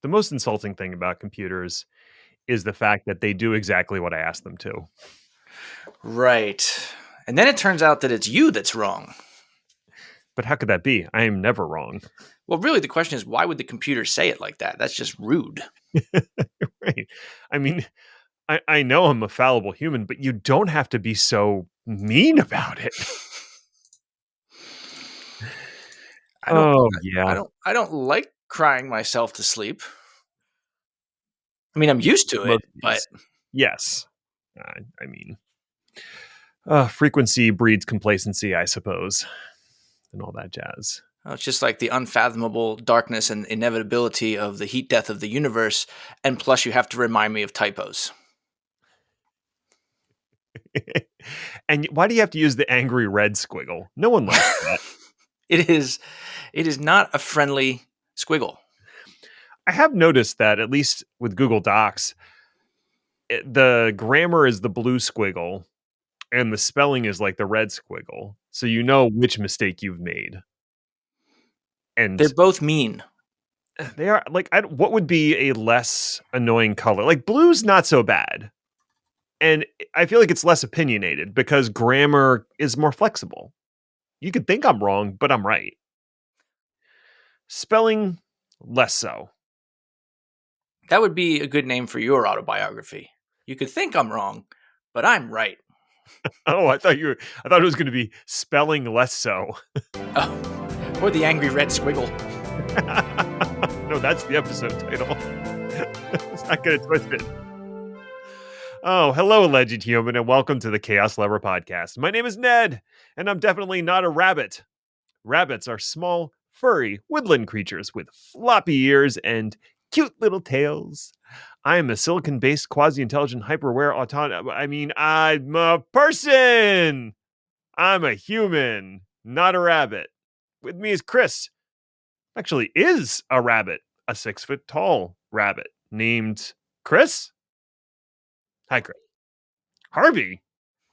The most insulting thing about computers is the fact that they do exactly what I ask them to. Right. And then it turns out that it's you that's wrong. But how could that be? I am never wrong. Well, really, the question is, why would the computer say it like that? That's just rude. Right. I mean, I know I'm a fallible human, but you don't have to be so mean about it. I don't. Oh, I yeah. don't like crying myself to sleep. I mean, I'm used to it, Most but days. Yes. I mean, frequency breeds complacency, I suppose, and all that jazz. it's just like the unfathomable darkness and inevitability of the heat death of the universe. And plus, you have to remind me of typos. And why do you have to use the angry red squiggle? No one likes that. It is not a friendly squiggle. I have noticed that, at least with Google Docs, the grammar is the blue squiggle and the spelling is like the red squiggle. So you know which mistake you've made. And They're both mean. they are like, what would be a less annoying color? Like blue's not so bad. And I feel like it's less opinionated because grammar is more flexible. You could think I'm wrong, but I'm right. Spelling, less so. That would be a good name for your autobiography. You could think I'm wrong, but I'm right. Oh, I thought it was going to be spelling less so. Oh, or the angry red squiggle. No, that's the episode title. It's not going to twist it. Oh, hello, alleged human, and welcome to the Chaos Lover podcast. My name is Ned, and I'm definitely not a rabbit. Rabbits are small, furry, woodland creatures with floppy ears and cute little tails. I am a silicon-based, quasi-intelligent, hyper-aware, I'm a person! I'm a human, not a rabbit. With me is Chris. Actually, is a rabbit, a 6-foot-tall rabbit named Chris. Hi, Chris. Harvey.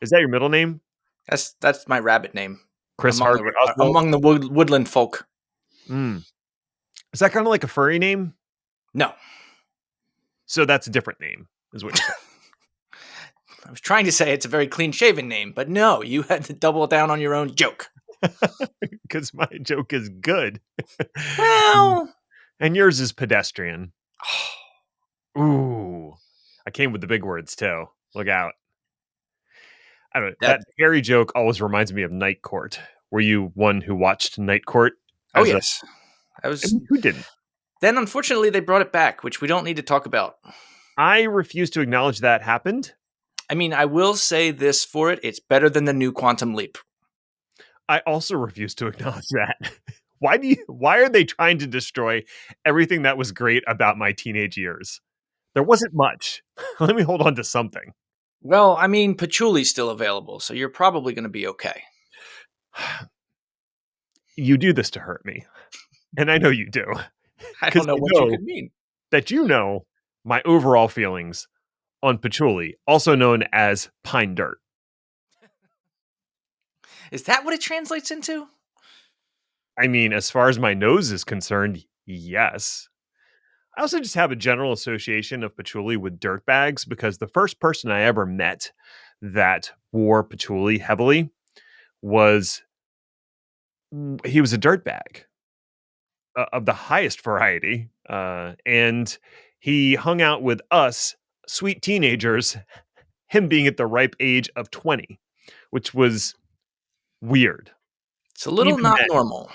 Is that your middle name? That's my rabbit name Chris Harvey Oswald? among the woodland folk. Mm. Is that kind of like a furry name? No. So that's a different name, is what you're saying. I was trying to say it's a very clean-shaven name, but no, you had to double down on your own joke. Because my joke is good. Well, and yours is pedestrian. Ooh. I came with the big words, too. Look out. I don't know. That Harry joke always reminds me of Night Court. Were you one who watched Night Court? Oh, yes. Who didn't? Then, unfortunately, they brought it back, which we don't need to talk about. I refuse to acknowledge that happened. I mean, I will say this for it. It's better than the new Quantum Leap. I also refuse to acknowledge that. Why are they trying to destroy everything that was great about my teenage years? There wasn't much. Let me hold on to something. Well, I mean, patchouli's still available, so you're probably going to be okay. You do this to hurt me. And I know you do. I don't know what you could mean. That you know my overall feelings on patchouli, also known as pine dirt. Is that what it translates into? I mean, as far as my nose is concerned, yes. I also just have a general association of patchouli with dirt bags because the first person I ever met that wore patchouli heavily he was a dirt bag of the highest variety. And he hung out with us, sweet teenagers, him being at the ripe age of 20, which was weird. It's a little not normal.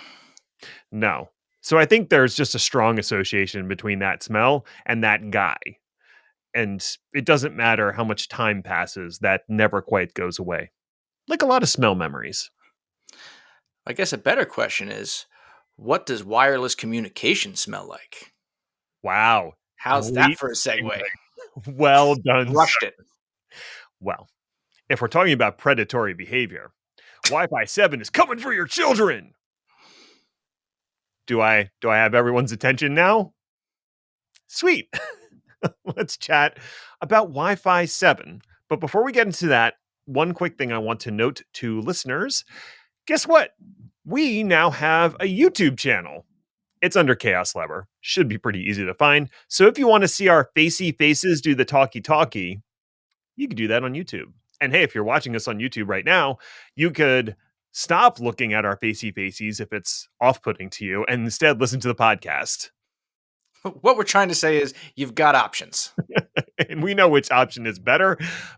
No. So I think there's just a strong association between that smell and that guy. And it doesn't matter how much time passes, that never quite goes away. Like a lot of smell memories. I guess a better question is, what does wireless communication smell like? Wow. How's that for a segue? Well done. Rushed it. Well, if we're talking about predatory behavior, Wi-Fi 7 is coming for your children. Do I have everyone's attention now? Sweet. Let's chat about Wi-Fi 7. But before we get into that, one quick thing I want to note to listeners. Guess what? We now have a YouTube channel. It's under Chaos Lever. Should be pretty easy to find. So if you want to see our facey faces do the talkie talkie, you could do that on YouTube. And hey, if you're watching us on YouTube right now, you could stop looking at our facey faces if it's off putting to you and instead listen to the podcast. What we're trying to say is you've got options. And we know which option is better.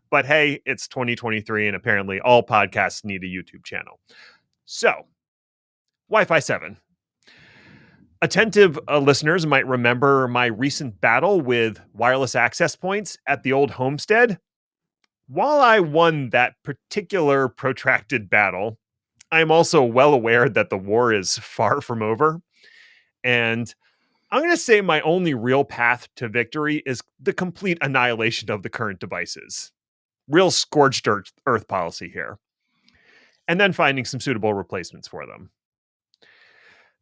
But hey, it's 2023, and apparently all podcasts need a YouTube channel. So, Wi Fi 7. Attentive listeners might remember my recent battle with wireless access points at the old homestead. While I won that particular protracted battle, I'm also well aware that the war is far from over. And I'm going to say my only real path to victory is the complete annihilation of the current devices. Real scorched earth policy here. And then finding some suitable replacements for them.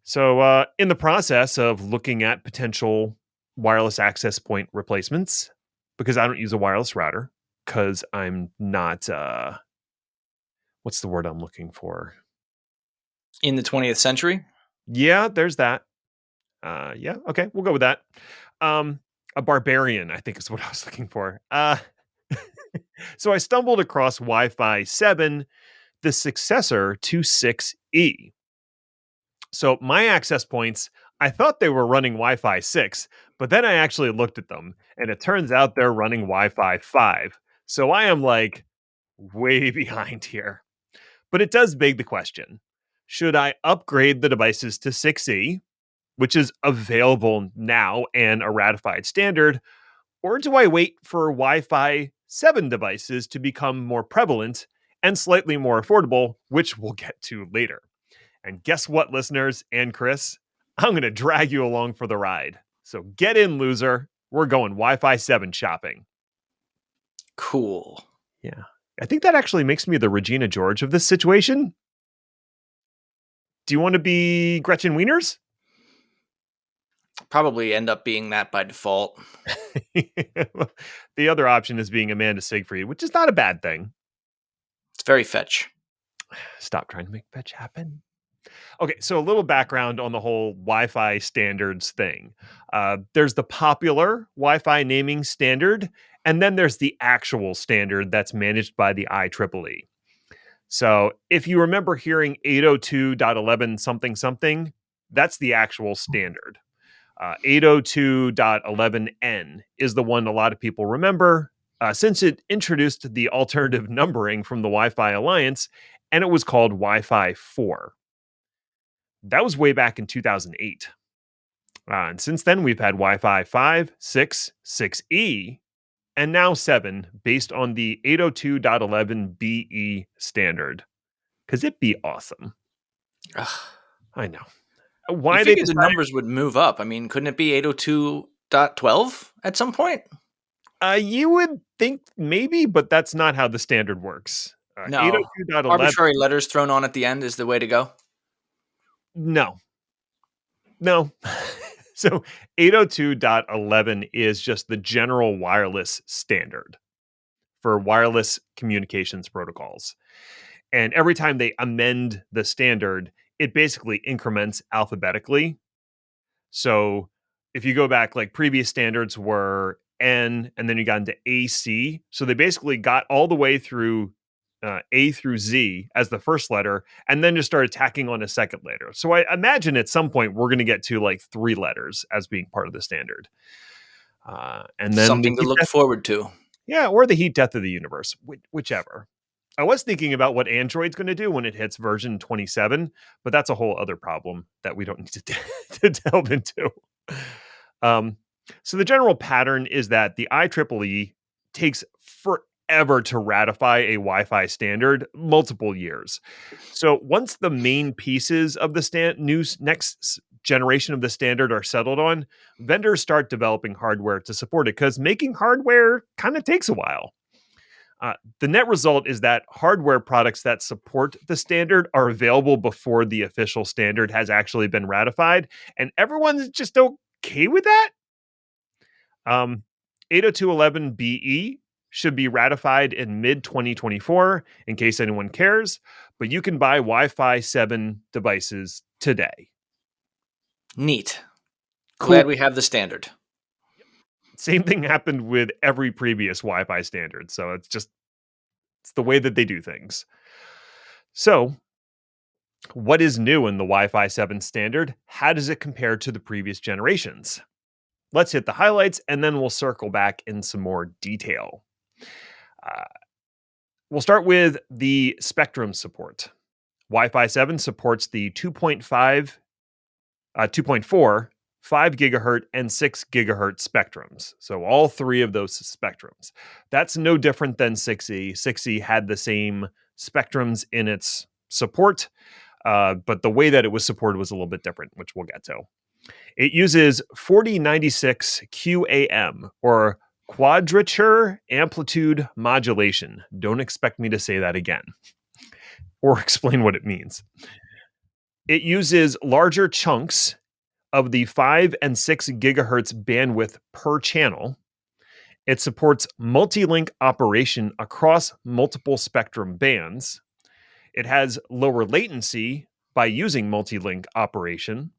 So, in the process of looking at potential wireless access point replacements, because I don't use a wireless router, because I'm not, what's the word I'm looking for? In the 20th century? Yeah, there's that. Yeah, okay, we'll go with that. A barbarian, I think is what I was looking for. So I stumbled across Wi-Fi 7, the successor to 6E. So my access points, I thought they were running Wi-Fi 6, but then I actually looked at them, and it turns out they're running Wi-Fi 5. So I am like way behind here. But it does beg the question, should I upgrade the devices to 6E, which is available now and a ratified standard, or do I wait for Wi Fi 7 devices to become more prevalent and slightly more affordable, which we'll get to later? And guess what, listeners and Chris? I'm going to drag you along for the ride. So get in, loser. We're going Wi Fi 7 shopping. Cool. Yeah. I think that actually makes me the Regina George of this situation. Do you want to be Gretchen Wieners? Probably end up being that by default. The other option is being Amanda Siegfried, which is not a bad thing. It's very fetch. Stop trying to make fetch happen. Okay, so a little background on the whole Wi-Fi standards thing. There's the popular Wi-Fi naming standard, and then there's the actual standard that's managed by the IEEE. So if you remember hearing 802.11 something something, that's the actual standard. 802.11n is the one a lot of people remember since it introduced the alternative numbering from the Wi-Fi Alliance, and it was called Wi-Fi 4. That was way back in 2008. And since then, we've had Wi-Fi 5, 6, 6E, and now 7, based on the 802.11be standard. Because it'd be awesome. Ugh. I know. You Why they figured the decided, numbers would move up. I mean, couldn't it be 802.12 at some point? you would think maybe, but that's not how the standard works. No. 802.11, Arbitrary letters thrown on at the end is the way to go. no. No. So 802.11 is just the general wireless standard for wireless communications protocols. And every time they amend the standard, it basically increments alphabetically. So if you go back, like previous standards were N and then you got into AC. So they basically got all the way through A through Z as the first letter and then just started tacking on a second letter. So I imagine at some point we're going to get to like 3 letters as being part of the standard. And then the Something to heat look death, forward to. yeah, or the heat death of the universe, whichever. I was thinking about what Android's going to do when it hits version 27, but that's a whole other problem that we don't need to delve into. Um, so the general pattern is that the IEEE takes forever to ratify a Wi-Fi standard, multiple years. So once the main pieces of the next generation of the standard are settled on, vendors start developing hardware to support it because making hardware kind of takes a while. The net result is that hardware products that support the standard are available before the official standard has actually been ratified, and everyone's just okay with that. 802.11be should be ratified in mid 2024, in case anyone cares, but you can buy Wi Fi 7 devices today. Neat. Cool. Glad we have the standard. Same thing happened with every previous Wi-Fi standard. So it's the way that they do things. So, what is new in the Wi-Fi 7 standard? How does it compare to the previous generations? Let's hit the highlights and then we'll circle back in some more detail. Uh, we'll start with the spectrum support. Wi-Fi 7 supports the 2.5, 2.4, 5 gigahertz, and 6 gigahertz spectrums. So all three of those spectrums. That's no different than 6E. 6E had the same spectrums in its support, but the way that it was supported was a little bit different, which we'll get to. It uses 4096 QAM, or quadrature amplitude modulation. Don't expect me to say that again or explain what it means. It uses larger chunks of the 5 and 6 gigahertz bandwidth per channel. It supports multi-link operation across multiple spectrum bands. It has lower latency by using multi-link operation.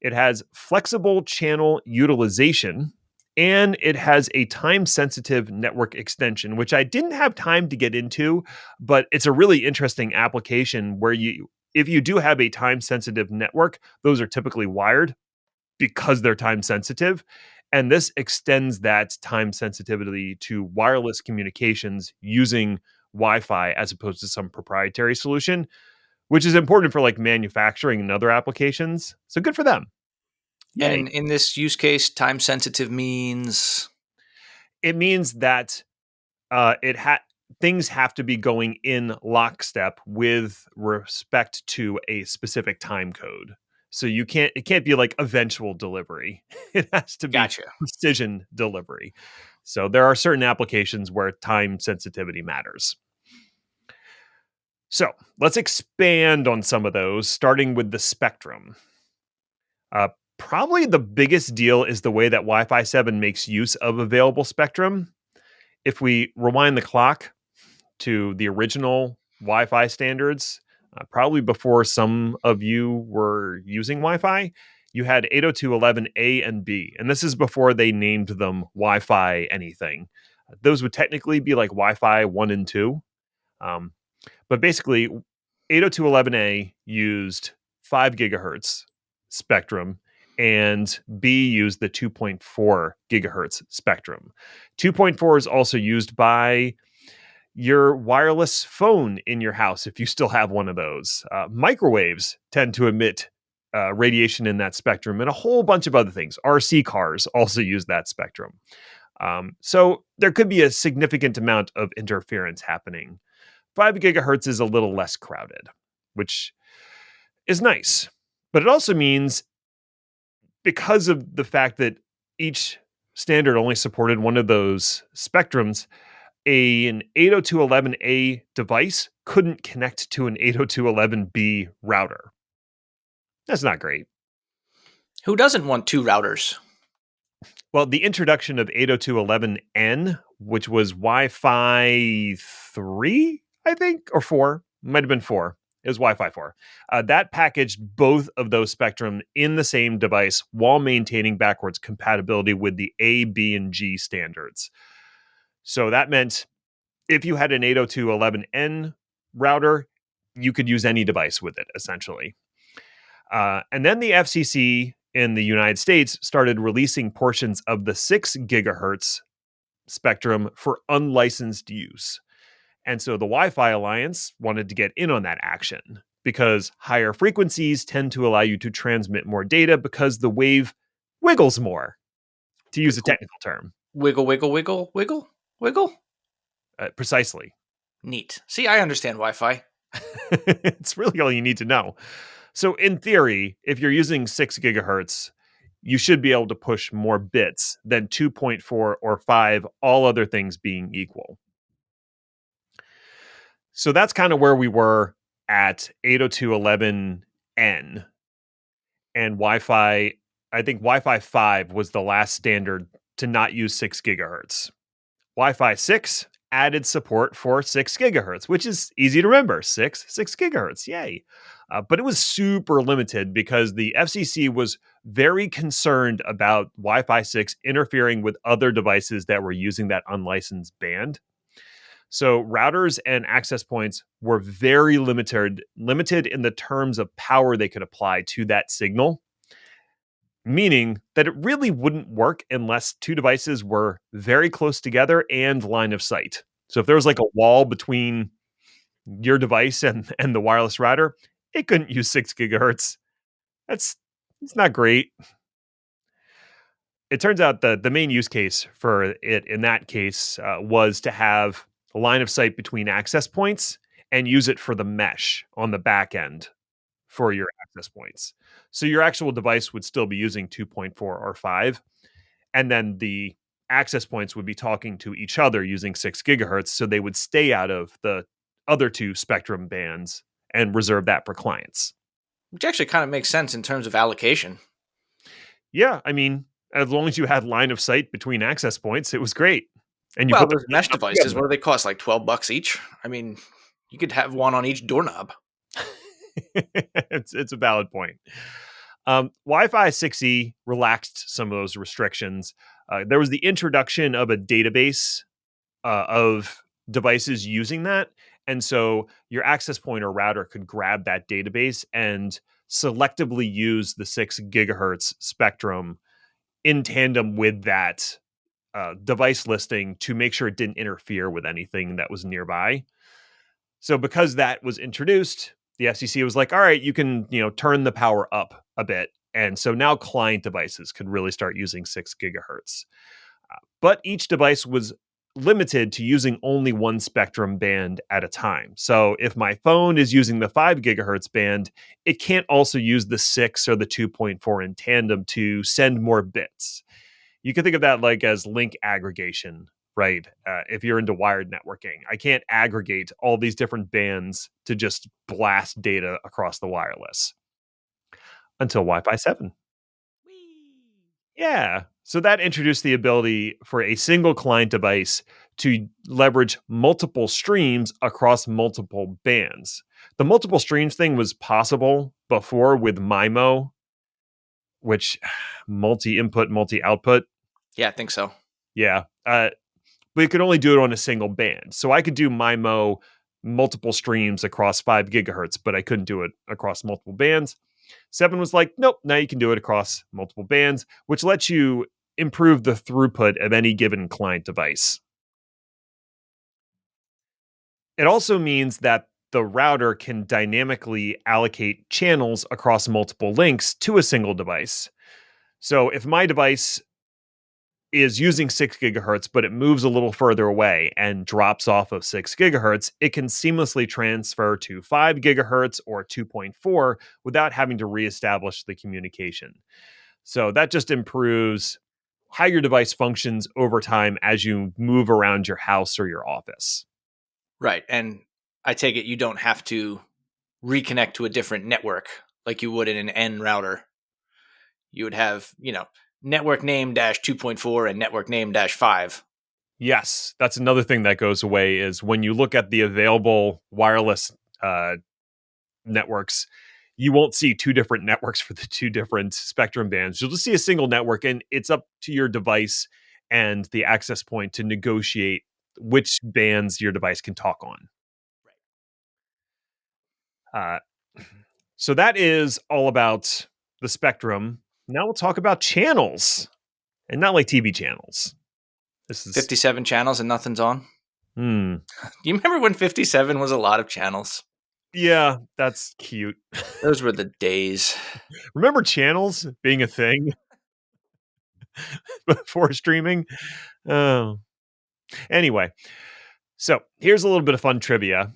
It has flexible channel utilization, and it has a time sensitive network extension, which I didn't have time to get into, but it's a really interesting application where if you do have a time sensitive network, those are typically wired because they're time sensitive. And this extends that time sensitivity to wireless communications using Wi Fi as opposed to some proprietary solution, which is important for like manufacturing and other applications. So good for them. And Yay. in this use case, time sensitive means It means that it things have to be going in lockstep with respect to a specific time code. So it can't be like eventual delivery. It has to be gotcha. precision delivery. So there are certain applications where time sensitivity matters. So let's expand on some of those, starting with the spectrum. Uh, Probably the biggest deal is the way that Wi Fi 7 makes use of available spectrum. If we rewind the clock to the original Wi Fi standards, probably before some of you were using Wi Fi, you had 802.11a and B. And this is before they named them Wi Fi anything. Those would technically be like Wi Fi 1 and 2. Um, but basically, 802.11a used 5 gigahertz spectrum, and B used the 2.4 gigahertz spectrum. 2.4 is also used by your wireless phone in your house if you still have one of those. Microwaves tend to emit radiation in that spectrum, and a whole bunch of other things. RC cars also use that spectrum. So there could be a significant amount of interference happening. 5 gigahertz is a little less crowded, which is nice. But it also means, because of the fact that each standard only supported one of those spectrums, an 802.11a device couldn't connect to an 802.11b router. That's not great. Who doesn't want two routers? Well, the introduction of 802.11n, which was Wi-Fi 3, I think, or 4, might have been 4. It was Wi-Fi 4. That packaged both of those spectrum in the same device while maintaining backwards compatibility with the A, B, and G standards. So that meant if you had an 802.11n router, you could use any device with it, essentially. And then the FCC in the United States started releasing portions of the 6 gigahertz spectrum for unlicensed use. And so the Wi Fi Alliance wanted to get in on that action because higher frequencies tend to allow you to transmit more data because the wave wiggles more, to use a technical term. Wiggle, wiggle, wiggle, wiggle, wiggle. Precisely. Neat. See, I understand Wi-Fi. It's really all you need to know. So, in theory, if you're using 6 gigahertz, you should be able to push more bits than 2.4 or 5, all other things being equal. So, that's kind of where we were at 802.11n. And Wi Fi, I think Wi Fi 5 was the last standard to not use 6 gigahertz. Wi Fi 6 added support for 6 gigahertz, which is easy to remember. 6 gigahertz. Yay. But it was super limited because the FCC was very concerned about Wi Fi 6 interfering with other devices that were using that unlicensed band. So routers and access points were very limited in the terms of power they could apply to that signal, meaning that it really wouldn't work unless two devices were very close together and line of sight. So if there was like a wall between your device and the wireless router, it couldn't use 6 gigahertz. That's it's not great. It turns out the main use case for it in that case was to have a line of sight between access points and use it for the mesh on the back end for your access points. So your actual device would still be using 2.4 or 5, and then the access points would be talking to each other using 6 gigahertz. So they would stay out of the other two spectrum bands and reserve that for clients. Which actually kind of makes sense in terms of allocation. Yeah, I mean, as long as you had line of sight between access points, it was great. And you Well, put those them mesh up devices, together. what do they cost? Like $12 each? I mean, you could have one on each doorknob. It's a valid point. Wi-Fi 6E relaxed some of those restrictions. There was the introduction of a database of devices using that, and so your access point or router could grab that database and selectively use the 6 gigahertz spectrum in tandem with that device listing to make sure it didn't interfere with anything that was nearby. So because that was introduced, the FCC was like, all right, you can, turn the power up a bit. And so now client devices could really start using 6 gigahertz. But each device was limited to using only one spectrum band at a time. So if my phone is using the 5 gigahertz band, it can't also use the 6 or the 2.4 in tandem to send more bits. You can think of that like as link aggregation, right? If you're into wired networking, I can't aggregate all these different bands to just blast data across the wireless until Wi Fi 7. Yeah. So that introduced the ability for a single client device to leverage multiple streams across multiple bands. The multiple streams thing was possible before with MIMO, which multi input, multi output. Yeah, I think so. Yeah. But you could only do it on a single band. So I could do MIMO multiple streams across 5 gigahertz, but I couldn't do it across multiple bands. 7 was like, nope, now you can do it across multiple bands, which lets you improve the throughput of any given client device. It also means that the router can dynamically allocate channels across multiple links to a single device. So if my device is using 6 gigahertz, but it moves a little further away and drops off of 6 gigahertz, it can seamlessly transfer to 5 gigahertz or 2.4 without having to reestablish the communication. So that just improves how your device functions over time as you move around your house or your office. Right. And I take it you don't have to reconnect to a different network like you would in an N router. You would have, network name dash 2.4 and network name dash 5. Yes, that's another thing that goes away is when you look at the available wireless uh, networks, you won't see two different networks for the two different spectrum bands. You'll just see a single network, and it's up to your device and the access point to negotiate which bands your device can talk on. Uh, so that is all about the spectrum. Now we'll talk about channels, and not like TV channels. This is 57 channels and nothing's on. hmm. Do you remember when 57 was a lot of channels? Yeah, that's cute. Those were the days. Remember channels being a thing before streaming? Oh. Anyway, so here's a little bit of fun trivia.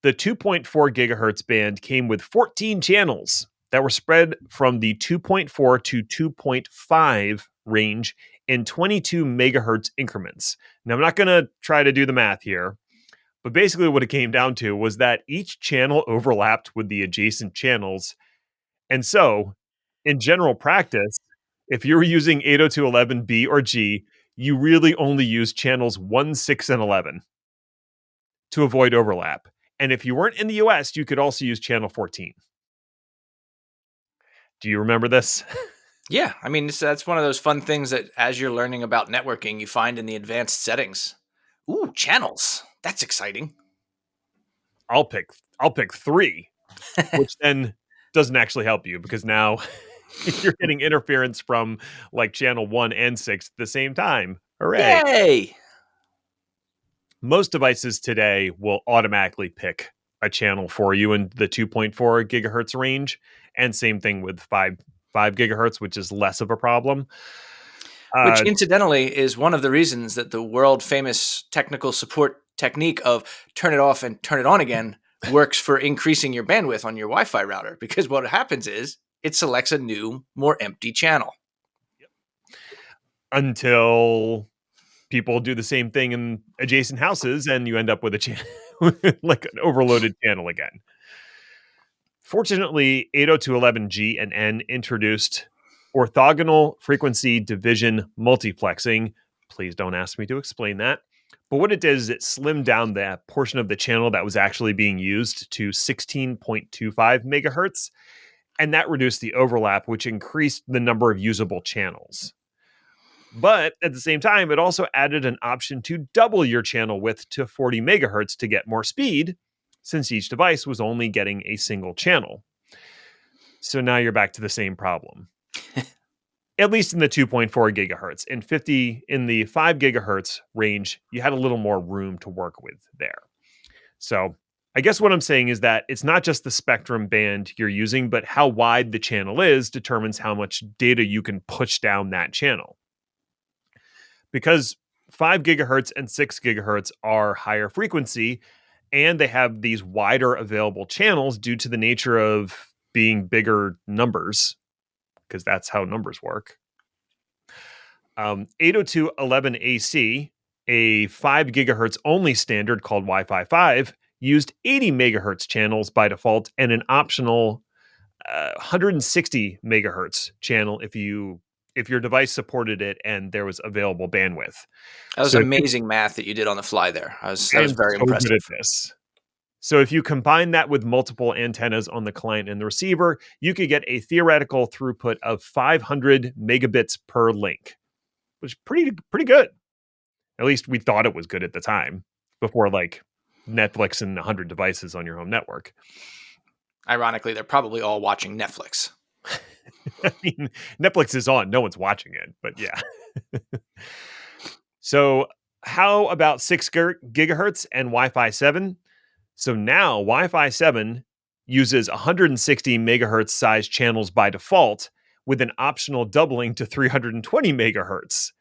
The 2.4 gigahertz band came with 14 channels that were spread from the 2.4 to 2.5 range in 22 megahertz increments. Now, I'm not going to try to do the math here, but basically what it came down to was that each channel overlapped with the adjacent channels. And so, in general practice, if you're using 802.11b or G, you really only use channels 1, 6, and 11. to avoid overlap. And if you weren't in the US, you could also use channel 14. Do you remember this? Yeah, I mean, that's one of those fun things that as you're learning about networking, you find in the advanced settings. Ooh, channels. That's exciting. I'll pick 3, which then doesn't actually help you because now you're getting interference from like channel 1 and 6 at the same time. Hooray. Yay! Most devices today will automatically pick a channel for you in the 2.4 gigahertz range, and same thing with 5 gigahertz, which is less of a problem. Which incidentally is one of the reasons that the world famous technical support technique of turn it off and turn it on again works for increasing your bandwidth on your Wi-Fi router, because what happens is it selects a new, more empty channel. Until people do the same thing in adjacent houses and you end up with a channel like an overloaded channel again. Fortunately, 802.11g and N introduced orthogonal frequency division multiplexing. Please don't ask me to explain that. But what it did is it slimmed down that portion of the channel that was actually being used to 16.25 megahertz, and that reduced the overlap, which increased the number of usable channels. But at the same time, it also added an option to double your channel width to 40 megahertz to get more speed, since each device was only getting a single channel. So now you're back to the same problem. At least in the 2.4 gigahertz. In the 5 gigahertz range, you had a little more room to work with there. So I guess what I'm saying is that it's not just the spectrum band you're using, but how wide the channel is determines how much data you can push down that channel. Because 5 gigahertz and 6 gigahertz are higher frequency, and they have these wider available channels due to the nature of being bigger numbers, because that's how numbers work. 802.11ac, a 5 gigahertz only standard called Wi-Fi 5, used 80 megahertz channels by default and an optional 160 megahertz channel if your device supported it and there was available bandwidth. That was So amazing math that you did on the fly there. That I was am very so good impressive. at this. So if you combine that with multiple antennas on the client and the receiver, you could get a theoretical throughput of 500 megabits per link, which is pretty good. At least we thought it was good at the time, before like Netflix and 100 devices on your home network. Ironically, they're probably all watching Netflix. I mean, Netflix is on, no one's watching it, but yeah. So how about 6 gigahertz and Wi-Fi 7? So now Wi-Fi 7 uses 160 megahertz size channels by default, with an optional doubling to 320 megahertz.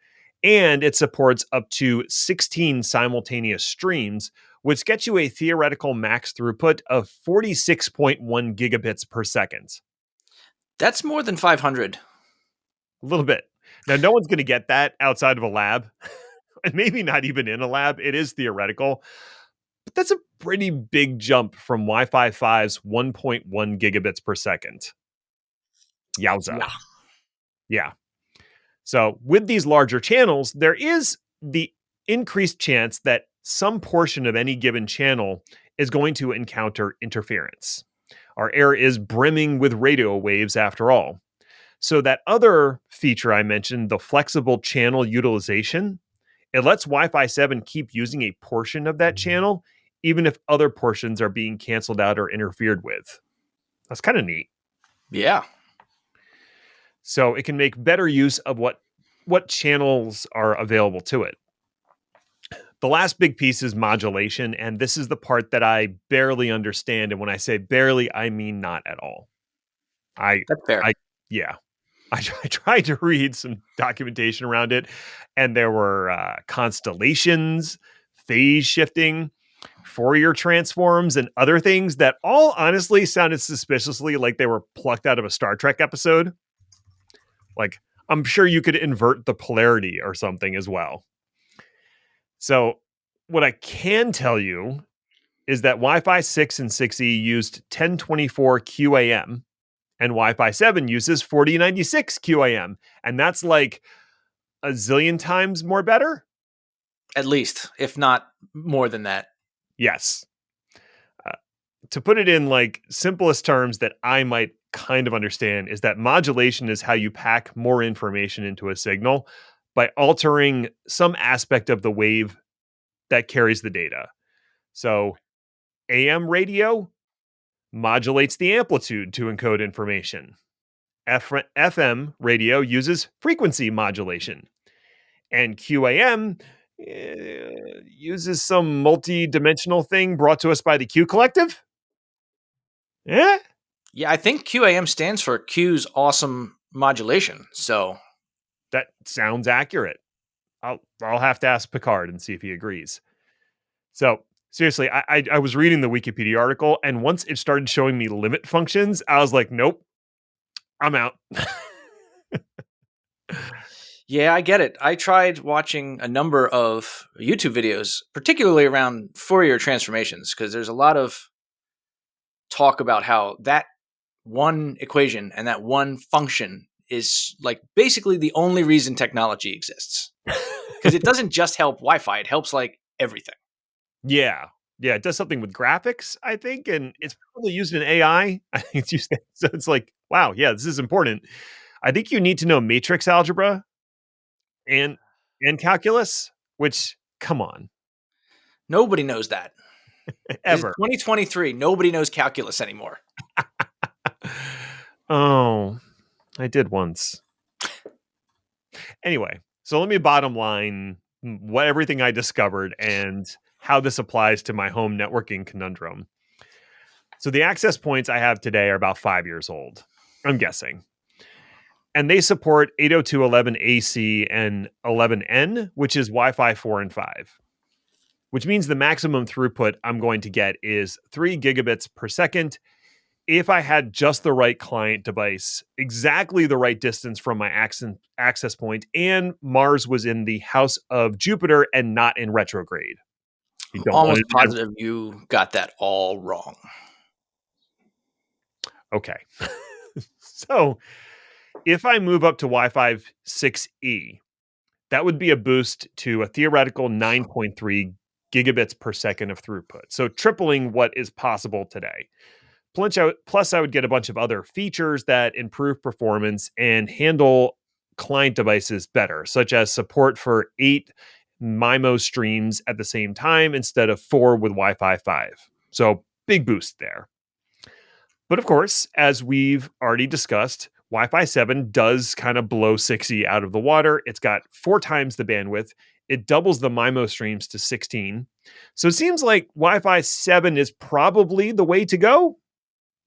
And it supports up to 16 simultaneous streams, which gets you a theoretical max throughput of 46.1 gigabits per second. That's more than 500. A little bit. Now, no one's going to get that outside of a lab, and maybe not even in a lab. It is theoretical. But that's a pretty big jump from Wi-Fi 5's 1.1 gigabits per second. Yowza. Yeah. Yeah. So with these larger channels, there is the increased chance that some portion of any given channel is going to encounter interference. Our air is brimming with radio waves after all. So that other feature I mentioned, the flexible channel utilization, it lets Wi-Fi 7 keep using a portion of that channel, even if other portions are being canceled out or interfered with. That's kind of neat. Yeah. So it can make better use of what channels are available to it. The last big piece is modulation, and this is the part that I barely understand. And when I say barely, I mean not at all. That's fair. Yeah, I tried to read some documentation around it, and there were constellations, phase shifting, Fourier transforms, and other things that all honestly sounded suspiciously like they were plucked out of a Star Trek episode. Like, I'm sure you could invert the polarity or something as well. So, what I can tell you is that Wi-Fi 6 and 6E used 1024 QAM, and Wi-Fi 7 uses 4096 QAM. And that's like a zillion times more better. At least, if not more than that. Yes. Uh, to put it in like simplest terms that I might kind of understand is that modulation is how you pack more information into a signal by altering some aspect of the wave that carries the data. So, AM radio modulates the amplitude to encode information. FM radio uses frequency modulation. And QAM uses some multi-dimensional thing brought to us by the Q Collective. Yeah, Yeah, I think QAM stands for Q's awesome modulation. So that sounds accurate. I'll have to ask Picard and see if he agrees. So seriously, I was reading the Wikipedia article, and once it started showing me limit functions, I was like, nope, I'm out. yeah, I get it. I tried watching a number of YouTube videos, particularly around Fourier transformations, because there's a lot of talk about how that one equation and that one function is like basically the only reason technology exists. Because it doesn't just help Wi-Fi; it helps like everything. Yeah. Yeah, it does something with graphics, I think, and it's probably used in AI. I think it's used so it's like, wow, yeah, this is important. I think you need to know matrix algebra and calculus, which come on, Nobody knows that. This is ever. 2023. Nobody knows calculus anymore. Oh, I did once. Anyway, so let me bottom line what everything I discovered and how this applies to my home networking conundrum. So the access points I have today are about 5 years old, I'm guessing. And they support 802.11ac and 11n, which is Wi-Fi 4 and 5, which means the maximum throughput I'm going to get is 3 gigabits per second if I had just the right client device, exactly the right distance from my access point, and Mars was in the house of Jupiter and not in retrograde. You don't want Almost to. positive you got that all wrong. Okay. So if I move up to Wi-Fi 6E, that would be a boost to a theoretical 9.3 gigabits per second of throughput. So tripling what is possible today. Plus, I would get a bunch of other features that improve performance and handle client devices better, such as support for 8 MIMO streams at the same time instead of 4 with Wi Fi 5. So, big boost there. But of course, as we've already discussed, Wi Fi 7 does kind of blow 6E out of the water. It's got 4 times the bandwidth. It doubles the MIMO streams to 16. So it seems like Wi Fi 7 is probably the way to go.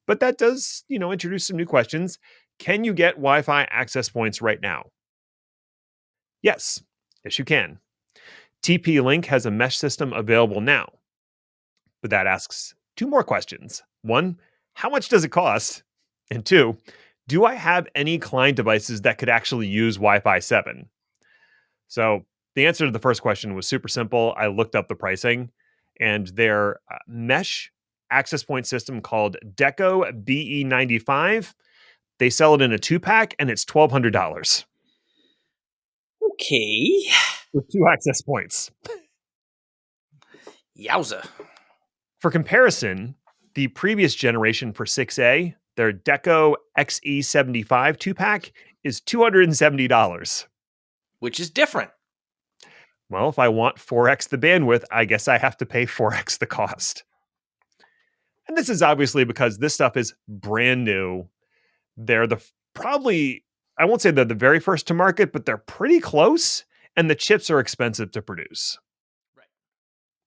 But that does, introduce some new questions. Can you get Wi-Fi access points right now? Yes. Yes, you can. TP-Link has a mesh system available now. But that asks 2 more questions. 1, how much does it cost? And 2, do I have any client devices that could actually use Wi-Fi 7? So the answer to the first question was super simple. I looked up the pricing, and their mesh access point system called Deco BE95, they sell it in a 2-pack, and it's $1,200 Okay. with 2 access points. Yowza. For comparison, the previous generation for 6A, their Deco XE75 2-pack, is $270. Which is different. Well, if I want 4x the bandwidth, I guess I have to pay 4x the cost. And this is obviously because this stuff is brand new. They're probably, I won't say they're the very first to market, but they're pretty close, and the chips are expensive to produce. Right.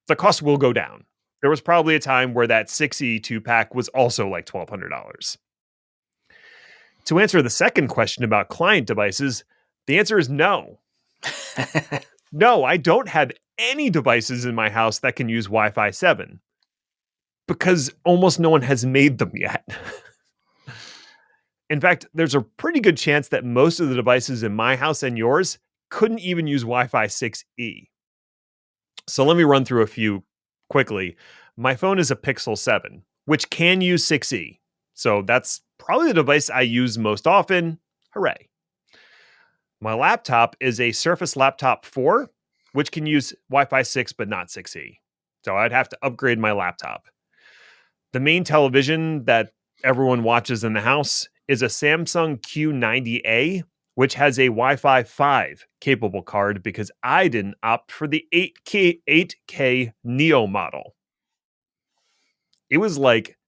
The cost will go down. There was probably a time where that 6E 2-pack was also like $1,200. To answer the second question about client devices, the answer is no. No, I don't have any devices in my house that can use Wi-Fi 7 because almost no one has made them yet. In fact, there's a pretty good chance that most of the devices in my house and yours couldn't even use Wi-Fi 6E. So let me run through a few quickly. My phone is a Pixel 7, which can use 6E. So that's probably the device I use most often. Hooray. My laptop is a Surface Laptop 4, which can use Wi-Fi 6 but not 6E. So I'd have to upgrade my laptop. The main television that everyone watches in the house is a Samsung Q90A, which has a Wi-Fi 5 capable card because I didn't opt for the 8K Neo model. It was like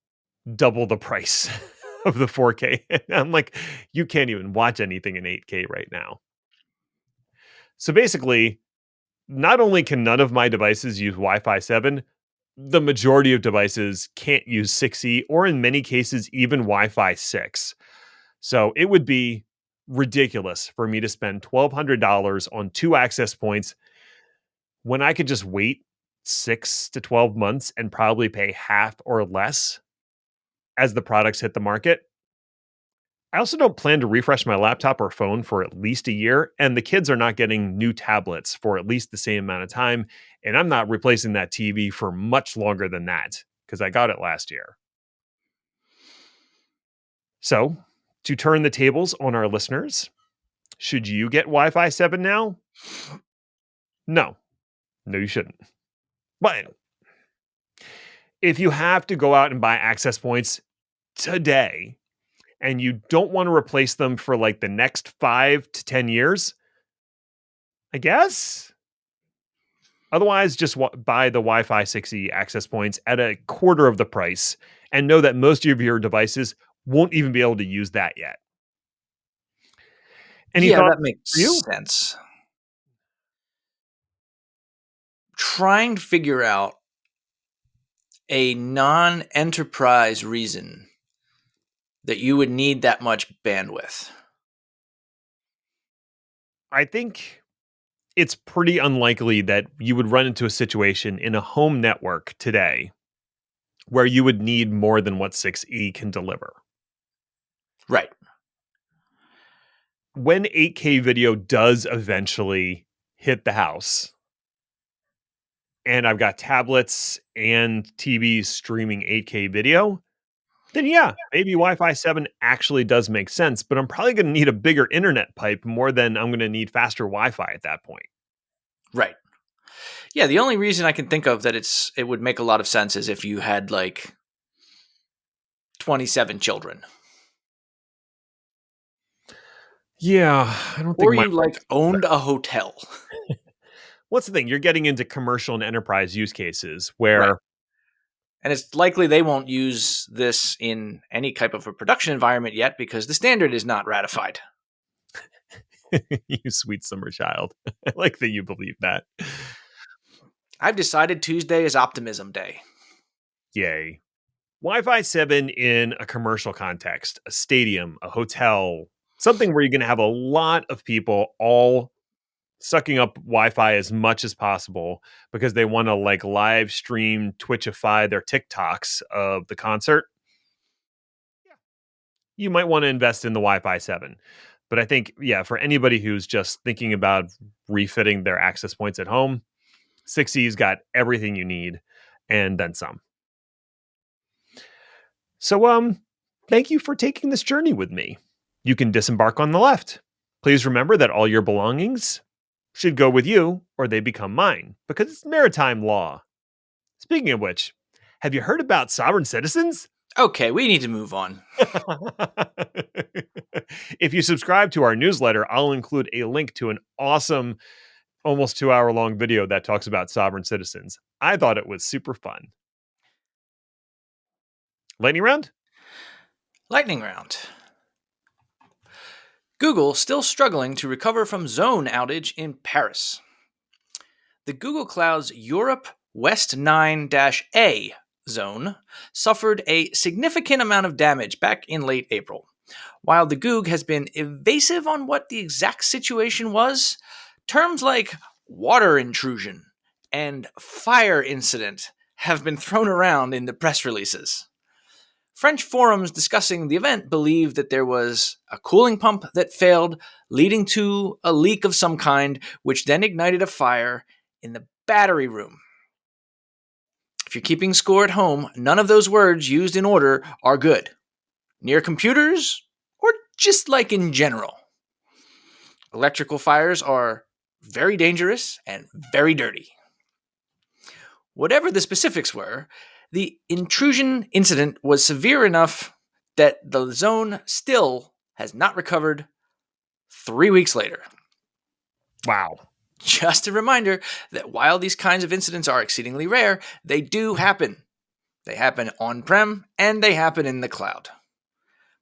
double the price of the 4K. And I'm like, you can't even watch anything in 8K right now. So basically, not only can none of my devices use Wi-Fi 7, the majority of devices can't use 6E or in many cases even Wi-Fi 6. So it would be ridiculous for me to spend $1,200 on 2 access points when I could just wait 6 to 12 months and probably pay half or less as the products hit the market. I also don't plan to refresh my laptop or phone for at least a year, and the kids are not getting new tablets for at least the same amount of time, and I'm not replacing that TV for much longer than that because I got it last year. So, to turn the tables on our listeners, should you get Wi Fi 7 now? No, no, you shouldn't. But if you have to go out and buy access points today and you don't want to replace them for like the next 5 to 10 years, I guess. Otherwise, just buy the Wi Fi 6E access points at a quarter of the price and know that most of your devices won't even be able to use that yet. Any Yeah, thoughts that makes for you? sense. Trying to figure out a non-enterprise reason that you would need that much bandwidth. I think it's pretty unlikely that you would run into a situation in a home network today where you would need more than what 6E can deliver. Right. When 8K video does eventually hit the house, and I've got tablets and TVs streaming 8K video, then yeah, maybe Wi-Fi 7 actually does make sense, but I'm probably going to need a bigger internet pipe more than I'm going to need faster Wi-Fi at that point. Right. Yeah, the only reason I can think of that it would make a lot of sense is if you had like 27 children. Yeah, I don't think Or my you wife's like owned a hotel. What's the thing? You're getting into commercial and enterprise use cases Right. where And it's likely they won't use this in any type of a production environment yet because the standard is not ratified. you sweet summer child. I like that you believe that. I've decided Tuesday is optimism day. Yay. Wi-Fi 7 in a commercial context, a stadium, a hotel, something where you're going to have a lot of people all sucking up Wi-Fi as much as possible because they want to like live stream Twitchify their TikToks of the concert. Yeah. You might want to invest in the Wi-Fi 7. But I think, yeah, for anybody who's just thinking about refitting their access points at home, 6E's got everything you need and then some. So, thank you for taking this journey with me. You can disembark on the left. Please remember that all your belongings should go with you or they become mine because it's maritime law. Speaking of which, have you heard about sovereign citizens? Okay, we need to move on. If you subscribe to our newsletter, I'll include a link to an awesome, almost 2 hour long video that talks about sovereign citizens. I thought it was super fun. Lightning round? Lightning round. Google still struggling to recover from zone outage in Paris. The Google Cloud's Europe West 9-A zone suffered a significant amount of damage back in late April. While the Goog has been evasive on what the exact situation was, terms like water intrusion and fire incident have been thrown around in the press releases. French forums discussing the event believe that there was a cooling pump that failed, leading to a leak of some kind, which then ignited a fire in the battery room. If you're keeping score at home, none of those words used in order are good. Near computers, or just like in general. Electrical fires are very dangerous and very dirty. Whatever the specifics were, the intrusion incident was severe enough that the zone still has not recovered 3 weeks later. Wow. Just a reminder that while these kinds of incidents are exceedingly rare, they do happen. They happen on-prem and they happen in the cloud.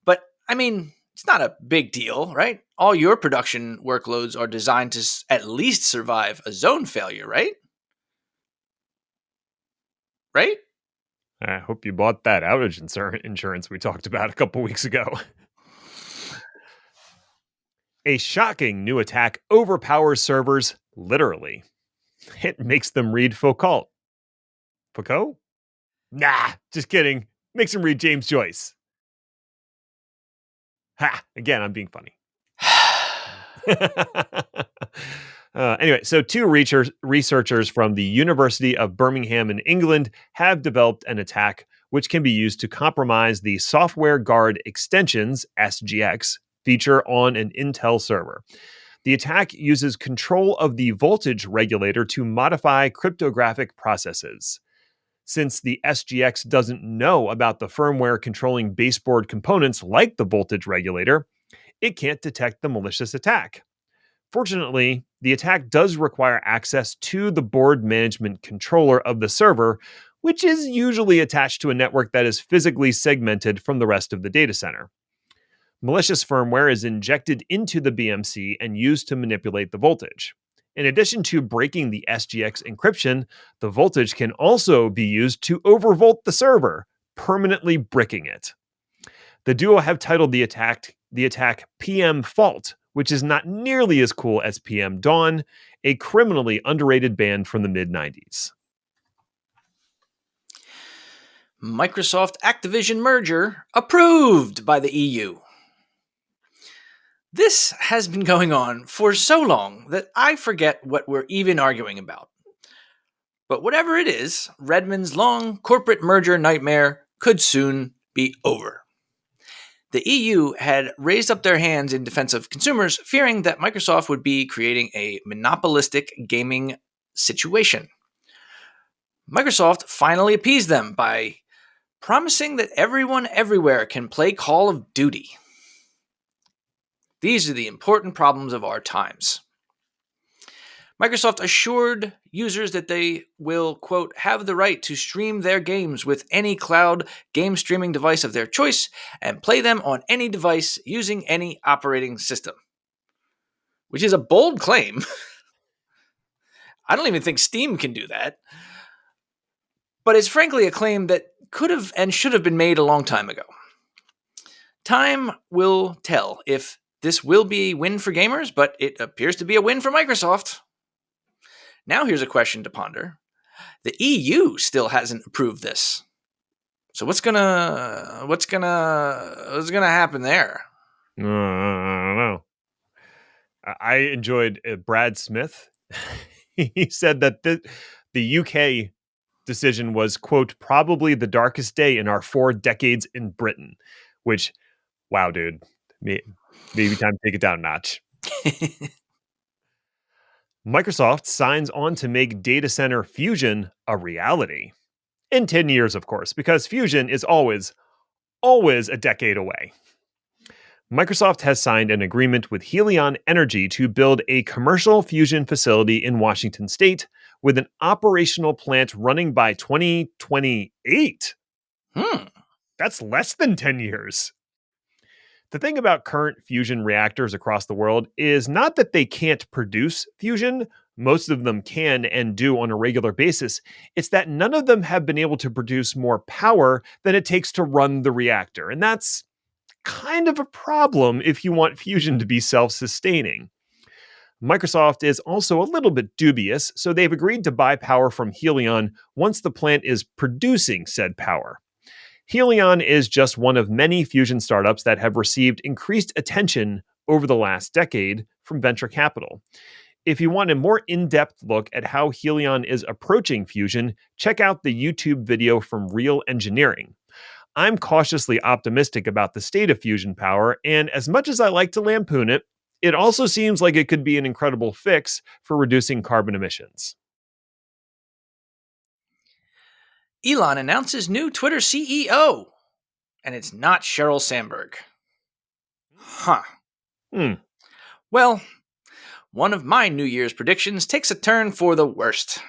But, I mean, it's not a big deal, right? All your production workloads are designed to at least survive a zone failure, right? Right? I hope you bought that outage insurance we talked about a couple weeks ago. A shocking new attack overpowers servers, literally. It makes them read Foucault. Foucault? Nah, just kidding. Makes them read James Joyce. Ha! Again, I'm being funny. Anyway, so two researchers from the University of Birmingham in England have developed an attack which can be used to compromise the Software Guard Extensions, SGX, feature on an Intel server. The attack uses control of the voltage regulator to modify cryptographic processes. Since the SGX doesn't know about the firmware controlling baseboard components like the voltage regulator, it can't detect the malicious attack. Fortunately, the attack does require access to the board management controller of the server, which is usually attached to a network that is physically segmented from the rest of the data center. Malicious firmware is injected into the BMC and used to manipulate the voltage. In addition to breaking the SGX encryption, the voltage can also be used to overvolt the server, permanently bricking it. The duo have titled the attack PM Fault, which is not nearly as cool as PM Dawn, a criminally underrated band from the mid-90s. Microsoft Activision merger approved by the EU. This has been going on for so long that I forget what we're even arguing about. But whatever it is, Redmond's long corporate merger nightmare could soon be over. The EU had raised up their hands in defense of consumers, fearing that Microsoft would be creating a monopolistic gaming situation. Microsoft finally appeased them by promising that everyone everywhere can play Call of Duty. These are the important problems of our times. Microsoft assured users that they will, quote, have the right to stream their games with any cloud game streaming device of their choice and play them on any device using any operating system. Which is a bold claim. I don't even think Steam can do that. But it's frankly a claim that could have and should have been made a long time ago. Time will tell if this will be a win for gamers, but it appears to be a win for Microsoft. Now here's a question to ponder. The EU still hasn't approved this. So what's gonna happen there? I don't know. I enjoyed Brad Smith. He said that the UK decision was, quote, probably the darkest day in our 4 decades in Britain, which, wow, dude, maybe time to take it down a notch. Microsoft signs on to make data center fusion a reality. In 10 years, of course, because fusion is always a decade away. Microsoft has signed an agreement with Helion Energy to build a commercial fusion facility in Washington state with an operational plant running by 2028. That's less than 10 years. The thing about current fusion reactors across the world is not that they can't produce fusion. Most of them can and do on a regular basis. It's that none of them have been able to produce more power than it takes to run the reactor. And that's kind of a problem if you want fusion to be self-sustaining. Microsoft is also a little bit dubious, so they've agreed to buy power from Helion once the plant is producing said power. Helion is just one of many fusion startups that have received increased attention over the last decade from venture capital. If you want a more in-depth look at how Helion is approaching fusion, check out the YouTube video from Real Engineering. I'm cautiously optimistic about the state of fusion power, and as much as I like to lampoon it, it also seems like it could be an incredible fix for reducing carbon emissions. Elon announces new Twitter CEO, and it's not Sheryl Sandberg. Huh. Well, one of my New Year's predictions takes a turn for the worst.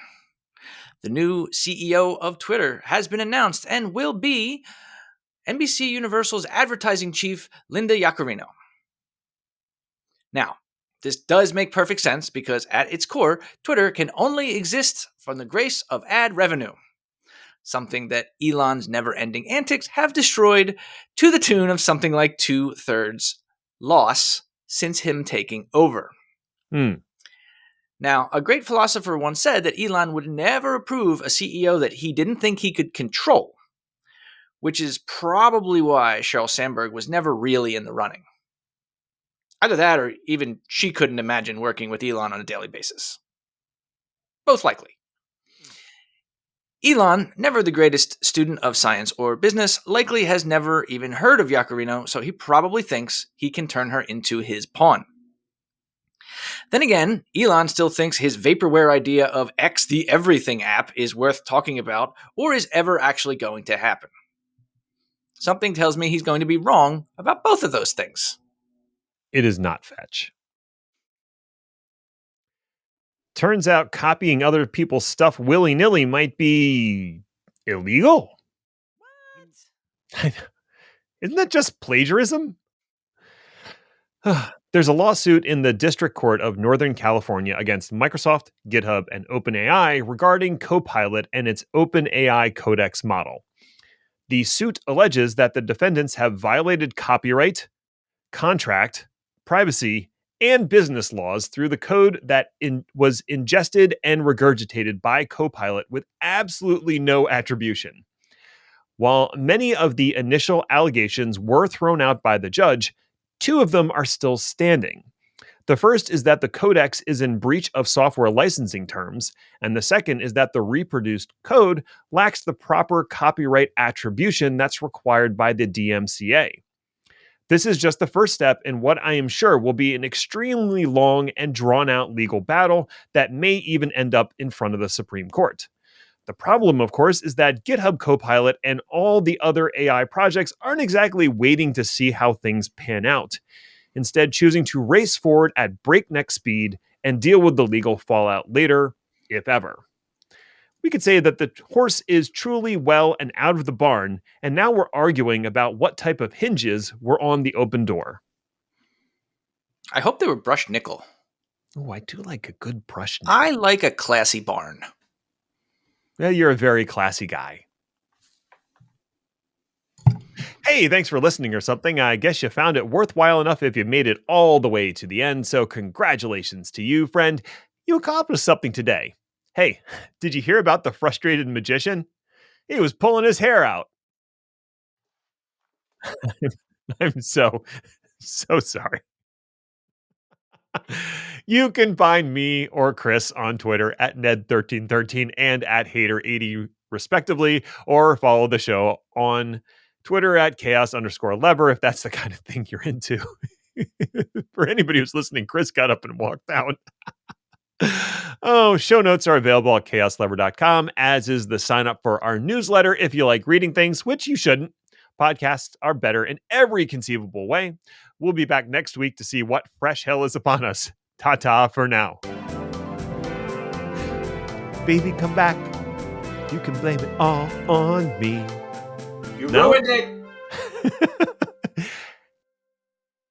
The new CEO of Twitter has been announced and will be NBC Universal's advertising chief, Linda Yaccarino. Now, this does make perfect sense because at its core, Twitter can only exist from the grace of ad revenue, something that Elon's never-ending antics have destroyed to the tune of something like 2/3 loss since him taking over. Now, a great philosopher once said that Elon would never approve a CEO that he didn't think he could control, which is probably why Sheryl Sandberg was never really in the running. Either that or even she couldn't imagine working with Elon on a daily basis. Both likely. Elon, never the greatest student of science or business, likely has never even heard of Yaccarino, so he probably thinks he can turn her into his pawn. Then again, Elon still thinks his vaporware idea of X the Everything app is worth talking about or is ever actually going to happen. Something tells me he's going to be wrong about both of those things. It is not fetch. Turns out copying other people's stuff willy-nilly might be illegal. What? Isn't that just plagiarism? There's a lawsuit in the District Court of Northern California against Microsoft, GitHub, and OpenAI regarding Copilot and its OpenAI Codex model. The suit alleges that the defendants have violated copyright, contract, privacy, and business laws through the code that was ingested and regurgitated by Copilot with absolutely no attribution. While many of the initial allegations were thrown out by the judge, two of them are still standing. The first is that the codex is in breach of software licensing terms, and the second is that the reproduced code lacks the proper copyright attribution that's required by the DMCA. This is just the first step in what I am sure will be an extremely long and drawn-out legal battle that may even end up in front of the Supreme Court. The problem, of course, is that GitHub Copilot and all the other AI projects aren't exactly waiting to see how things pan out, instead choosing to race forward at breakneck speed and deal with the legal fallout later, if ever. We could say that the horse is truly well and out of the barn, and now we're arguing about what type of hinges were on the open door. I hope they were brushed nickel. Oh, I do like a good brushed nickel. I like a classy barn. Well, you're a very classy guy. Hey, thanks for listening or something. I guess you found it worthwhile enough if you made it all the way to the end, so congratulations to you, friend. You accomplished something today. Hey, did you hear about the frustrated magician? He was pulling his hair out. I'm so sorry. You can find me or Chris on Twitter at Ned1313 and at Hater80 respectively, or follow the show on Twitter at chaos_lever if that's the kind of thing you're into. For anybody who's listening, Chris got up and walked out. Oh, show notes are available at chaoslever.com, as is the sign up for our newsletter if you like reading things, which you shouldn't. Podcasts are better in every conceivable way. We'll be back next week to see what fresh hell is upon us. Ta-ta for now. Baby, come back. You can blame it all on me. You ruined it.